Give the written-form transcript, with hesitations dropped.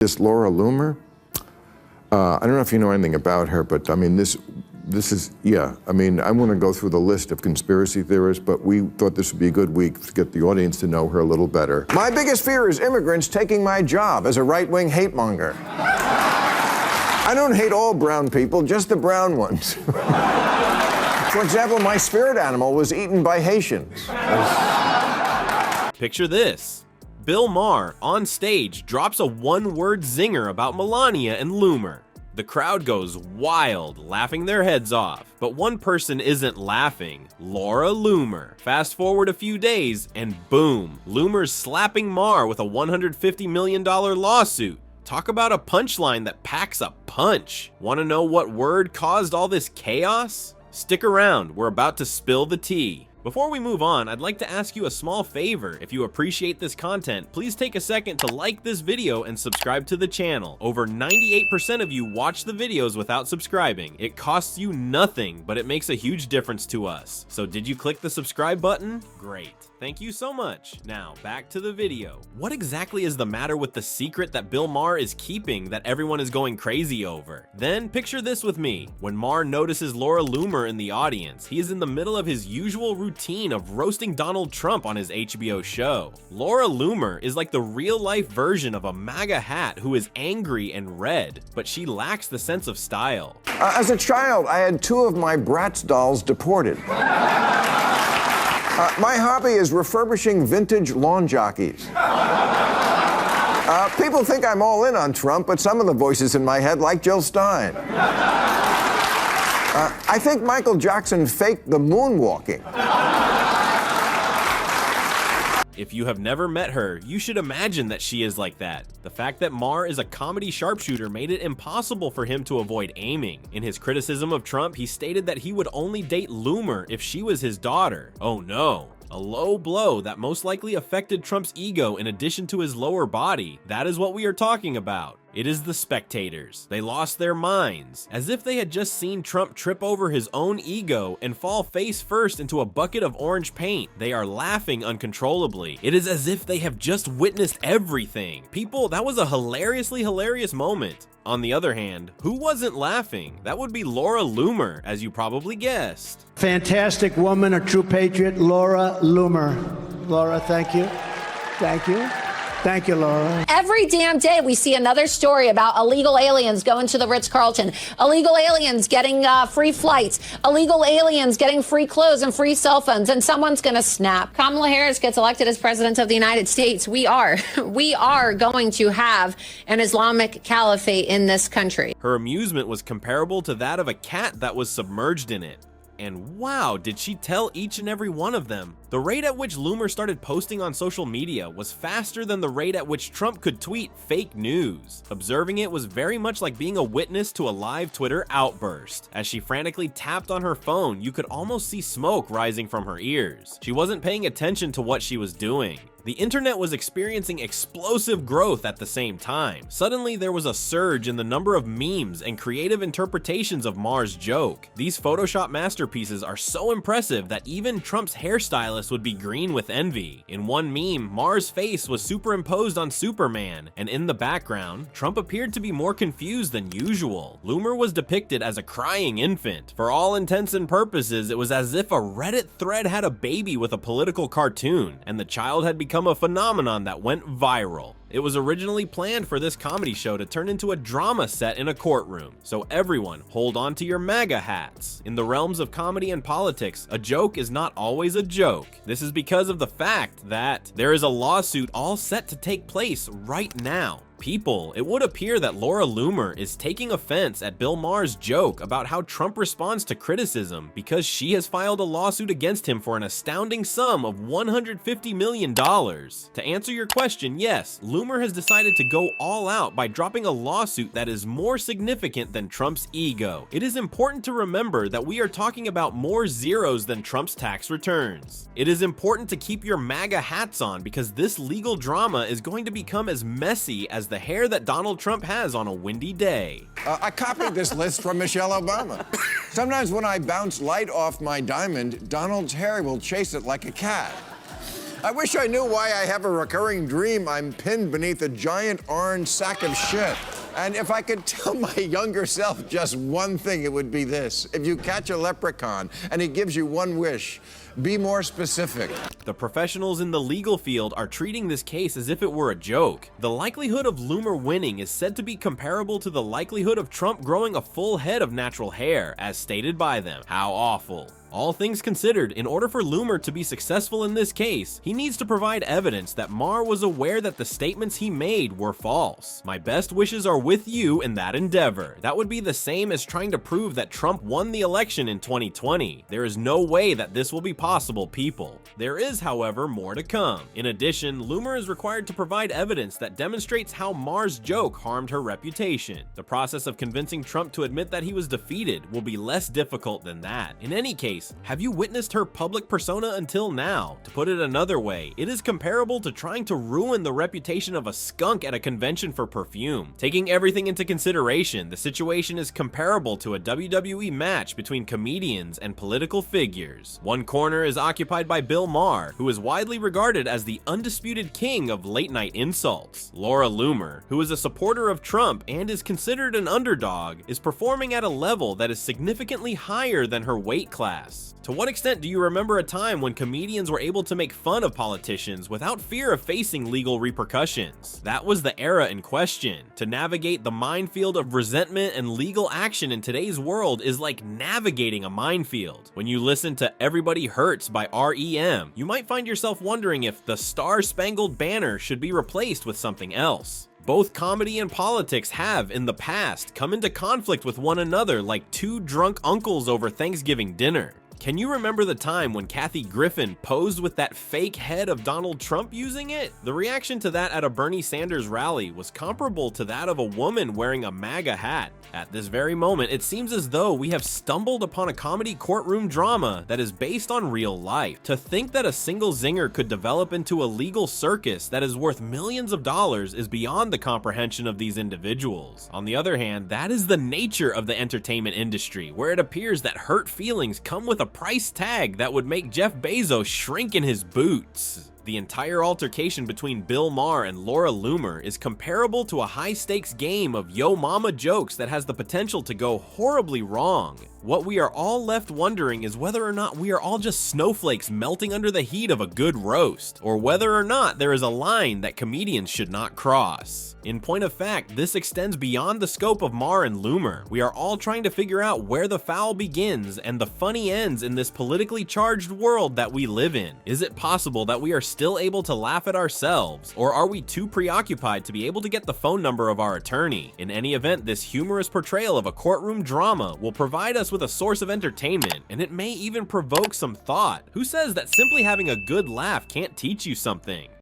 This Laura Loomer, I don't know if you know anything about her, but I mean, this is, yeah, I mean, I want to go through the list of conspiracy theorists, but we thought this would be a good week to get the audience to know her a little better. My biggest fear is immigrants taking my job as a right-wing hate monger. I don't hate all brown people, just the brown ones. For example, my spirit animal was eaten by Haitians. Picture this. Bill Maher, on stage, drops a one-word zinger about Melania and Loomer. The crowd goes wild, laughing their heads off. But one person isn't laughing, Laura Loomer. Fast forward a few days, and boom, Loomer's slapping Maher with a $150 million lawsuit. Talk about a punchline that packs a punch. Want to know what word caused all this chaos? Stick around, we're about to spill the tea. Before we move on, I'd like to ask you a small favor. If you appreciate this content, please take a second to like this video and subscribe to the channel. Over 98% of you watch the videos without subscribing. It costs you nothing, but it makes a huge difference to us. So did you click the subscribe button? Great. Thank you so much. Now, back to the video. What exactly is the matter with the secret that Bill Maher is keeping that everyone is going crazy over? Then picture this with me. When Maher notices Laura Loomer in the audience, he is in the middle of his usual routine of roasting Donald Trump on his HBO show. Laura Loomer is like the real-life version of a MAGA hat who is angry and red, but she lacks the sense of style. As a child, I had 2 of my Bratz dolls deported. My hobby is refurbishing vintage lawn jockeys. People think I'm all in on Trump, but some of the voices in my head like Jill Stein. I think Michael Jackson faked the moonwalking. If you have never met her, you should imagine that she is like that. The fact that Maher is a comedy sharpshooter made it impossible for him to avoid aiming. In his criticism of Trump, he stated that he would only date Loomer if she was his daughter. Oh no. A low blow that most likely affected Trump's ego in addition to his lower body. That is what we are talking about. It is the spectators. They lost their minds, as if they had just seen Trump trip over his own ego and fall face first into a bucket of orange paint. They are laughing uncontrollably. It is as if they have just witnessed everything. People, that was a hilariously hilarious moment. On the other hand, who wasn't laughing? That would be Laura Loomer, as you probably guessed. Fantastic woman, a true patriot, Laura Loomer. Laura, thank you. Thank you. Thank you, Laura. Every damn day we see another story about illegal aliens going to the Ritz-Carlton, illegal aliens getting free flights, illegal aliens getting free clothes and free cell phones, and someone's going to snap. Kamala Harris gets elected as president of the United States. We are going to have an Islamic caliphate in this country. Her amusement was comparable to that of a cat that was submerged in it. And wow, did she tell each and every one of them. The rate at which Loomer started posting on social media was faster than the rate at which Trump could tweet fake news. Observing it was very much like being a witness to a live Twitter outburst. As she frantically tapped on her phone, you could almost see smoke rising from her ears. She wasn't paying attention to what she was doing. The internet was experiencing explosive growth at the same time. Suddenly, there was a surge in the number of memes and creative interpretations of Maher's joke. These Photoshop masterpieces are so impressive that even Trump's hairstylist would be green with envy. In one meme, Maher's face was superimposed on Superman, and in the background, Trump appeared to be more confused than usual. Loomer was depicted as a crying infant. For all intents and purposes, it was as if a Reddit thread had a baby with a political cartoon, and the child had become a phenomenon that went viral. It was originally planned for this comedy show to turn into a drama set in a courtroom. So everyone, hold on to your MAGA hats. In the realms of comedy and politics, a joke is not always a joke. This is because of the fact that there is a lawsuit all set to take place right now. People, it would appear that Laura Loomer is taking offense at Bill Maher's joke about how Trump responds to criticism because she has filed a lawsuit against him for an astounding sum of $150 million. To answer your question, yes, Loomer has decided to go all out by dropping a lawsuit that is more significant than Trump's ego. It is important to remember that we are talking about more zeros than Trump's tax returns. It is important to keep your MAGA hats on because this legal drama is going to become as messy as the hair that Donald Trump has on a windy day. I copied this list from Michelle Obama. Sometimes when I bounce light off my diamond, Donald's hair will chase it like a cat. I wish I knew why I have a recurring dream I'm pinned beneath a giant orange sack of shit. And if I could tell my younger self just one thing, it would be this. If you catch a leprechaun and he gives you one wish, be more specific. The professionals in the legal field are treating this case as if it were a joke. The likelihood of Loomer winning is said to be comparable to the likelihood of Trump growing a full head of natural hair, as stated by them. How awful. All things considered, in order for Loomer to be successful in this case, he needs to provide evidence that Maher was aware that the statements he made were false. My best wishes are with you in that endeavor. That would be the same as trying to prove that Trump won the election in 2020. There is no way that this will be possible, people. There is, however, more to come. In addition, Loomer is required to provide evidence that demonstrates how Maher's joke harmed her reputation. The process of convincing Trump to admit that he was defeated will be less difficult than that. In any case, have you witnessed her public persona until now? To put it another way, it is comparable to trying to ruin the reputation of a skunk at a convention for perfume. Taking everything into consideration, the situation is comparable to a WWE match between comedians and political figures. One corner is occupied by Bill Maher, who is widely regarded as the undisputed king of late-night insults. Laura Loomer, who is a supporter of Trump and is considered an underdog, is performing at a level that is significantly higher than her weight class. To what extent do you remember a time when comedians were able to make fun of politicians without fear of facing legal repercussions? That was the era in question. To navigate the minefield of resentment and legal action in today's world is like navigating a minefield. When you listen to Everybody Hurts by R.E.M., you might find yourself wondering if the Star-Spangled Banner should be replaced with something else. Both comedy and politics have, in the past, come into conflict with one another like two drunk uncles over Thanksgiving dinner. Can you remember the time when Kathy Griffin posed with that fake head of Donald Trump using it? The reaction to that at a Bernie Sanders rally was comparable to that of a woman wearing a MAGA hat. At this very moment, it seems as though we have stumbled upon a comedy courtroom drama that is based on real life. To think that a single zinger could develop into a legal circus that is worth millions of dollars is beyond the comprehension of these individuals. On the other hand, that is the nature of the entertainment industry, where it appears that hurt feelings come with a price tag that would make Jeff Bezos shrink in his boots. The entire altercation between Bill Maher and Laura Loomer is comparable to a high-stakes game of yo mama jokes that has the potential to go horribly wrong. What we are all left wondering is whether or not we are all just snowflakes melting under the heat of a good roast, or whether or not there is a line that comedians should not cross. In point of fact, this extends beyond the scope of Maher and Loomer. We are all trying to figure out where the foul begins and the funny ends in this politically charged world that we live in. Is it possible that we are still able to laugh at ourselves, or are we too preoccupied to be able to get the phone number of our attorney? In any event, this humorous portrayal of a courtroom drama will provide us with a source of entertainment, and it may even provoke some thought. Who says that simply having a good laugh can't teach you something?